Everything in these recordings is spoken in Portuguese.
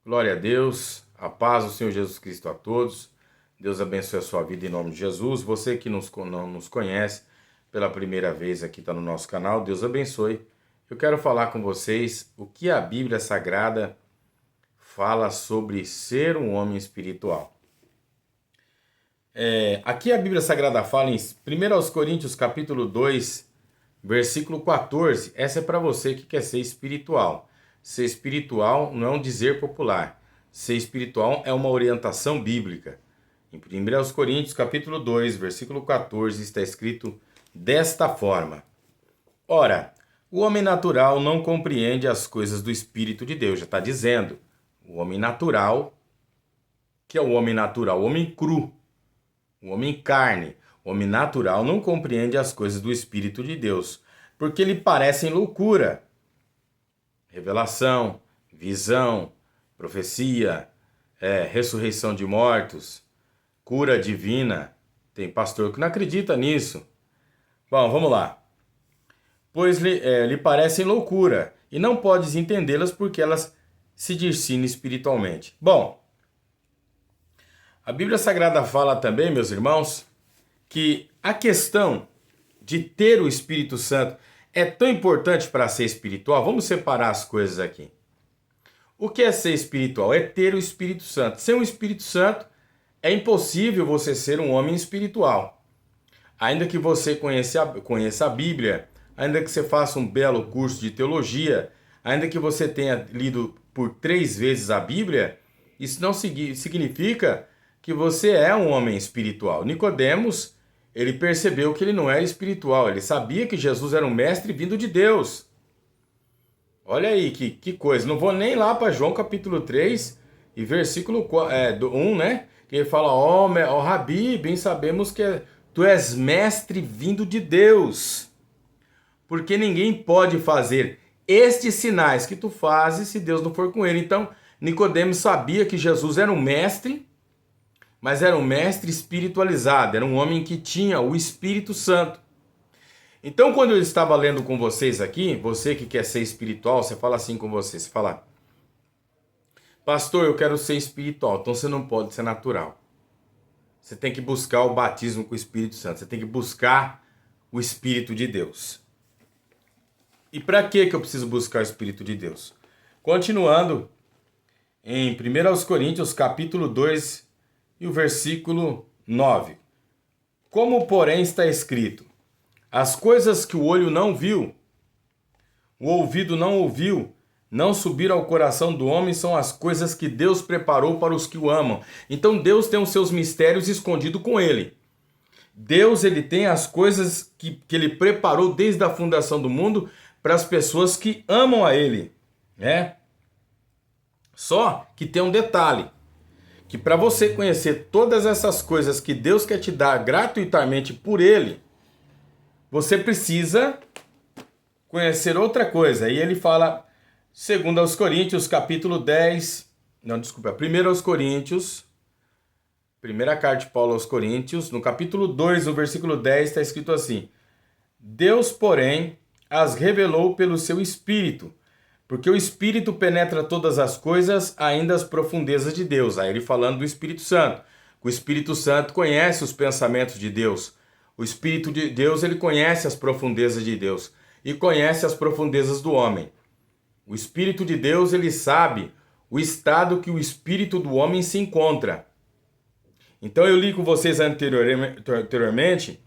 Glória a Deus, a paz do Senhor Jesus Cristo a todos. Deus abençoe a sua vida em nome de Jesus. Você que não nos conhece pela primeira vez aqui está no nosso canal, Deus abençoe. Eu quero falar com vocês o que a Bíblia Sagrada fala sobre ser um homem espiritual. Aqui a Bíblia Sagrada fala em 1 Coríntios capítulo 2, versículo 14. Essa é para você que quer ser espiritual. Ser espiritual não é um dizer popular. Ser espiritual é uma orientação bíblica. Em 1 Coríntios capítulo 2, versículo 14, está escrito desta forma: Ora, o homem natural não compreende as coisas do Espírito de Deus. Já está dizendo. O homem natural, que é o homem natural, o homem cru, o homem carne, o homem natural não compreende as coisas do Espírito de Deus, porque lhe parecem loucura. Revelação, visão, profecia, ressurreição de mortos, cura divina. Tem pastor que não acredita nisso. Bom, vamos lá. Pois lhe parecem loucura, e não podes entendê-las porque elas se discernem espiritualmente. Bom, a Bíblia Sagrada fala também, meus irmãos, que a questão de ter o Espírito Santo é tão importante para ser espiritual. Vamos separar as coisas aqui. O que é ser espiritual? É ter o Espírito Santo. Sem o Espírito Santo, é impossível você ser um homem espiritual. Ainda que você conheça a Bíblia, ainda que você faça um belo curso de teologia, ainda que você tenha lido por 3 vezes a Bíblia, isso não significa que você é um homem espiritual. Nicodemos, ele percebeu que ele não era espiritual. Ele sabia que Jesus era um mestre vindo de Deus. Olha aí que coisa. Não vou nem lá para João capítulo 3 e versículo 1, né? Que ele fala, ó Rabi, bem sabemos que tu és mestre vindo de Deus. Porque ninguém pode fazer estes sinais que tu fazes se Deus não for com ele. Então, Nicodemos sabia que Jesus era um mestre, mas era um mestre espiritualizado, era um homem que tinha o Espírito Santo. Então, quando eu estava lendo com vocês aqui, você que quer ser espiritual, você fala assim com você fala, pastor, eu quero ser espiritual, então você não pode ser natural. Você tem que buscar o batismo com o Espírito Santo, você tem que buscar o Espírito de Deus. E para que eu preciso buscar o Espírito de Deus? Continuando, em 1 Coríntios capítulo 2 e o versículo 9. Como, porém, está escrito, as coisas que o olho não viu, o ouvido não ouviu, não subiram ao coração do homem, são as coisas que Deus preparou para os que o amam. Então Deus tem os seus mistérios escondidos com ele. Deus ele tem as coisas que ele preparou desde a fundação do mundo para as pessoas que amam a ele, né? Só que tem um detalhe, que para você conhecer todas essas coisas que Deus quer te dar gratuitamente por ele, você precisa conhecer outra coisa. E ele fala, 2 Coríntios, capítulo 10, 1 Coríntios, primeira carta de Paulo aos Coríntios, no capítulo 2, no versículo 10, está escrito assim, Deus, porém, as revelou pelo seu Espírito, porque o Espírito penetra todas as coisas, ainda as profundezas de Deus. Aí ele falando do Espírito Santo. O Espírito Santo conhece os pensamentos de Deus. O Espírito de Deus, ele conhece as profundezas de Deus e conhece as profundezas do homem. O Espírito de Deus, ele sabe o estado que o espírito do homem se encontra. Então eu li com vocês anteriormente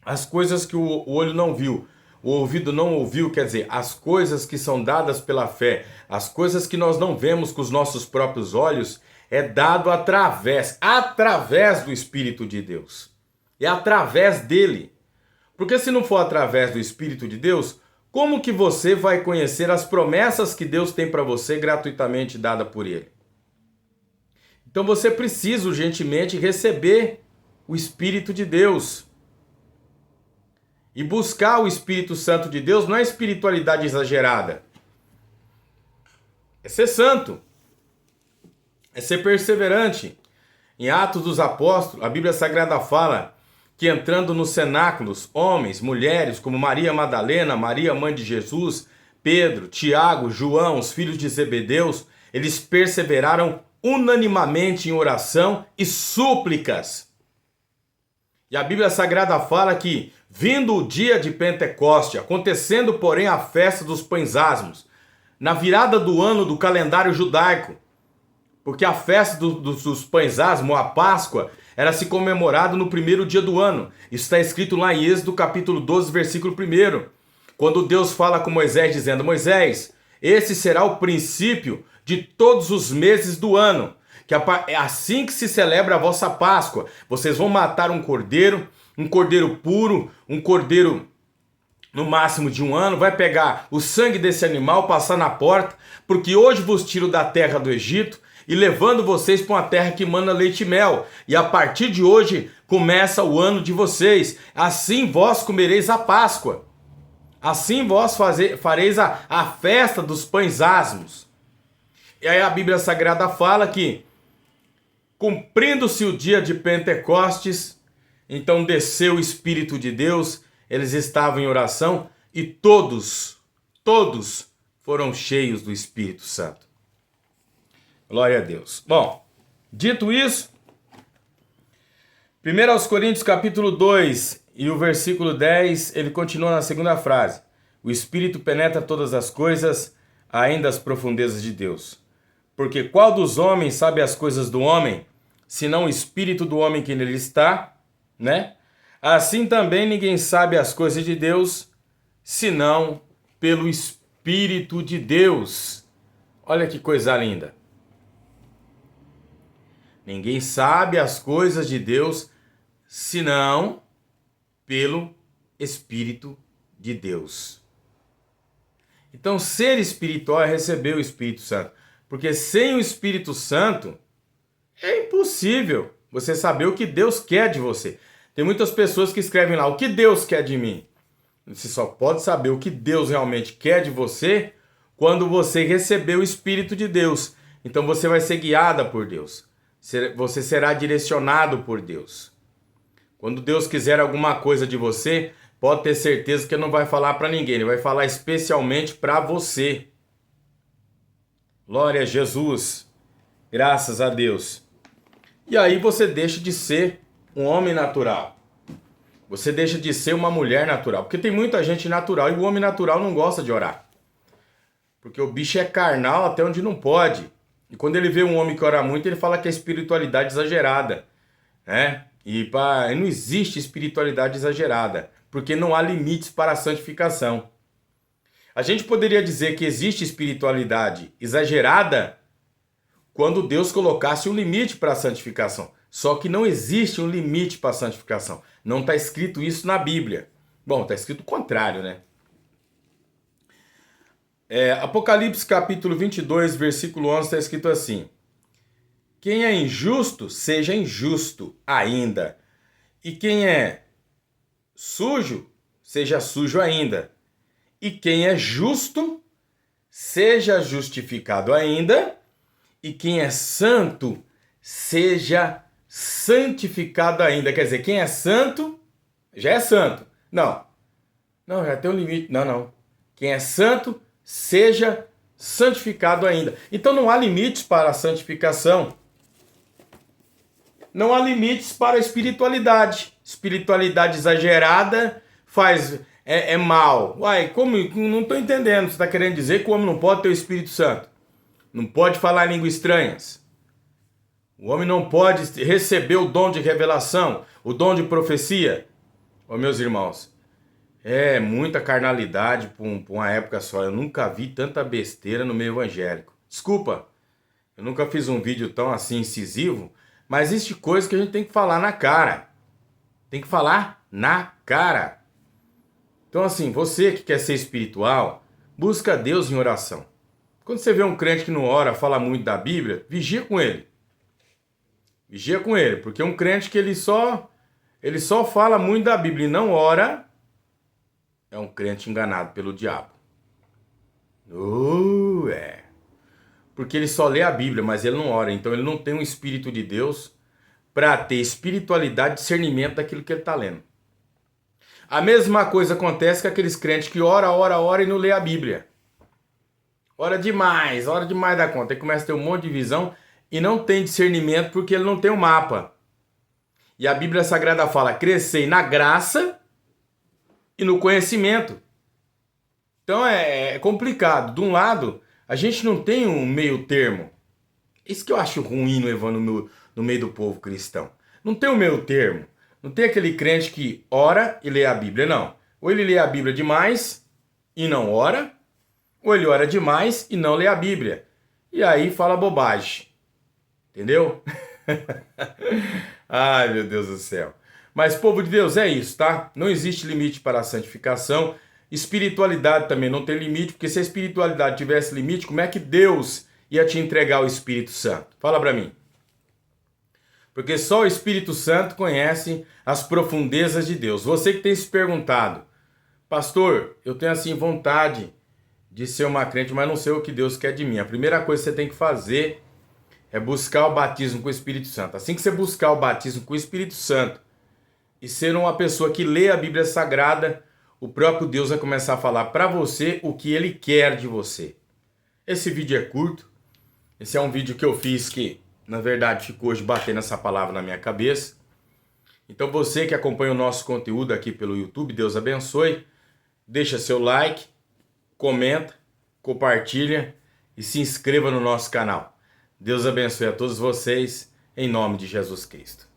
as coisas que o olho não viu. O ouvido não ouviu, quer dizer, as coisas que são dadas pela fé, as coisas que nós não vemos com os nossos próprios olhos, é dado através do Espírito de Deus. É através dele. Porque se não for através do Espírito de Deus, como que você vai conhecer as promessas que Deus tem para você gratuitamente dada por ele? Então você precisa urgentemente receber o Espírito de Deus. E buscar o Espírito Santo de Deus não é espiritualidade exagerada. É ser santo. É ser perseverante. Em Atos dos Apóstolos, a Bíblia Sagrada fala que entrando nos cenáculos, homens, mulheres, como Maria Madalena, Maria, mãe de Jesus, Pedro, Tiago, João, os filhos de Zebedeus, Eles perseveraram unanimamente em oração e súplicas. E a Bíblia Sagrada fala que, vindo o dia de Pentecoste, acontecendo, porém, a festa dos pães asmos, na virada do ano do calendário judaico, porque a festa dos pães asmos, a Páscoa, era se comemorada no primeiro dia do ano. Isso está escrito lá em Êxodo capítulo 12, versículo 1. Quando Deus fala com Moisés, dizendo: Moisés, esse será o princípio de todos os meses do ano, que é assim que se celebra a vossa Páscoa. Vocês vão matar um cordeiro puro, um cordeiro no máximo de 1 ano, vai pegar o sangue desse animal, passar na porta, porque hoje vos tiro da terra do Egito e levando vocês para uma terra que mana leite e mel. E a partir de hoje começa o ano de vocês. Assim vós comereis a Páscoa. Assim vós fareis a festa dos pães asmos. E aí a Bíblia Sagrada fala que, cumprindo-se o dia de Pentecostes, então desceu o Espírito de Deus, eles estavam em oração e todos foram cheios do Espírito Santo. Glória a Deus. Bom, dito isso, 1 Coríntios capítulo 2 e o versículo 10, ele continua na segunda frase. O Espírito penetra todas as coisas, ainda as profundezas de Deus. Porque qual dos homens sabe as coisas do homem, senão o Espírito do homem que nele está, né? Assim também ninguém sabe as coisas de Deus, senão pelo Espírito de Deus. Olha que coisa linda. Ninguém sabe as coisas de Deus, senão pelo Espírito de Deus. Então, ser espiritual é receber o Espírito Santo. Porque sem o Espírito Santo, é impossível você saber o que Deus quer de você. Tem muitas pessoas que escrevem lá, o que Deus quer de mim? Você só pode saber o que Deus realmente quer de você quando você receber o Espírito de Deus. Então você vai ser guiada por Deus. Você será direcionado por Deus. Quando Deus quiser alguma coisa de você, pode ter certeza que ele não vai falar para ninguém. Ele vai falar especialmente para você. Glória a Jesus. Graças a Deus. E aí você deixa de ser um homem natural. Você deixa de ser uma mulher natural. Porque tem muita gente natural e o homem natural não gosta de orar. Porque o bicho é carnal até onde não pode. E quando ele vê um homem que ora muito, ele fala que é espiritualidade exagerada. Né? E não existe espiritualidade exagerada. Porque não há limites para a santificação. A gente poderia dizer que existe espiritualidade exagerada quando Deus colocasse um limite para a santificação. Só que não existe um limite para a santificação. Não está escrito isso na Bíblia. Bom, está escrito o contrário, né? Apocalipse capítulo 22, versículo 11, está escrito assim. Quem é injusto, seja injusto ainda. E quem é sujo, seja sujo ainda. E quem é justo, seja justificado ainda. E quem é santo, seja santificado ainda. Quer dizer, quem é santo, já é santo. Não, já tem um limite. Não. Quem é santo, seja santificado ainda. Então não há limites para a santificação. Não há limites para a espiritualidade. Espiritualidade exagerada é mal. Uai, como? Não estou entendendo. Você está querendo dizer que o homem não pode ter o Espírito Santo? Não pode falar línguas estranhas? O homem não pode receber o dom de revelação, o dom de profecia? Ô, meus irmãos, é muita carnalidade para uma época só. Eu nunca vi tanta besteira no meio evangélico. Desculpa, eu nunca fiz um vídeo tão assim incisivo, mas existe coisa que a gente tem que falar na cara. Tem que falar na cara. Então assim, você que quer ser espiritual, busca Deus em oração. Quando você vê um crente que não ora, fala muito da Bíblia, vigia com ele. Vigia com ele, porque um crente que ele só fala muito da Bíblia e não ora, é um crente enganado pelo diabo. Porque ele só lê a Bíblia, mas ele não ora. Então ele não tem um Espírito de Deus para ter espiritualidade e discernimento daquilo que ele está lendo. A mesma coisa acontece com aqueles crentes que ora e não lê a Bíblia. ora demais da conta. Aí começa a ter um monte de visão e não tem discernimento porque ele não tem um mapa. E a Bíblia Sagrada fala: crescei na graça e no conhecimento. Então é complicado. De um lado, a gente não tem um meio termo. Isso que eu acho ruim no meio do povo cristão. Não tem um meio termo. Não tem aquele crente que ora e lê a Bíblia, não. Ou ele lê a Bíblia demais e não ora, ou ele ora demais e não lê a Bíblia. E aí fala bobagem. Entendeu? Ai, meu Deus do céu. Mas, povo de Deus, é isso, tá? Não existe limite para a santificação. Espiritualidade também não tem limite, porque se a espiritualidade tivesse limite, como é que Deus ia te entregar o Espírito Santo? Fala pra mim. Porque só o Espírito Santo conhece as profundezas de Deus. Você que tem se perguntado: pastor, eu tenho assim vontade de ser uma crente, mas não sei o que Deus quer de mim. A primeira coisa que você tem que fazer é buscar o batismo com o Espírito Santo. Assim que você buscar o batismo com o Espírito Santo e ser uma pessoa que lê a Bíblia Sagrada, o próprio Deus vai começar a falar para você o que Ele quer de você. Esse vídeo é curto. Esse é um vídeo que eu fiz que, na verdade, ficou hoje batendo essa palavra na minha cabeça. Então você que acompanha o nosso conteúdo aqui pelo YouTube, Deus abençoe. Deixa seu like, comenta, compartilha e se inscreva no nosso canal. Deus abençoe a todos vocês, em nome de Jesus Cristo.